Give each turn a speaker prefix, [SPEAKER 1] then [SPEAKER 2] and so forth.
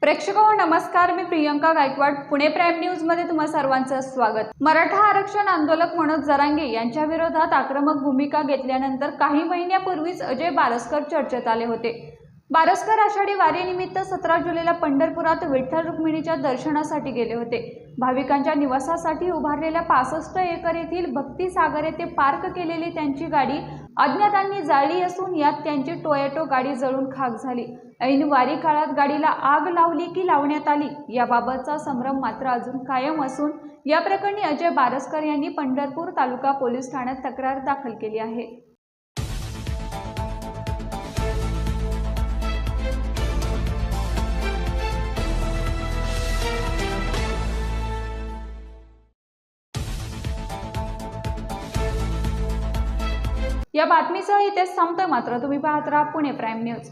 [SPEAKER 1] प्रेक्षकांनो नमस्कार, मी Priyanka Gaikwad. Pune prime news मध्ये तुम्हा सर्वांचं स्वागत. मराठा आरक्षण आंदोलक मनोज जरांगे यांच्या विरोधात आक्रमक भूमिका घेतल्यानंतर काही महिन्यापूर्वीच अजय बारसकर चर्चेत आले होते. बारसकर आषाढी वारीनिमित्त 17 जुलैला पंढरपुरात विठ्ठल रुक्मिणीच्या दर्शनासाठी गेले होते. भाविकांच्या निवासासाठी उभारलेल्या 65 एकर येथील भक्ती सागर येथे पार्क केलेली त्यांची गाडी अज्ञातांनी जाळली असून यात त्यांची टोयोटो गाडी जळून खाक झाली. ऐन वारी काळात गाडीला आग लावली की लावण्यात आली याबाबतचा संभ्रम मात्र अजून कायम असून या प्रकरणी अजय बारसकर यांनी पंढरपूर तालुका पोलीस ठाण्यात तक्रार दाखल केली आहे. या बातमीसह इथेच थांबतोय, मात्र तुम्ही पाहत राहा पुणे प्राईम न्यूज.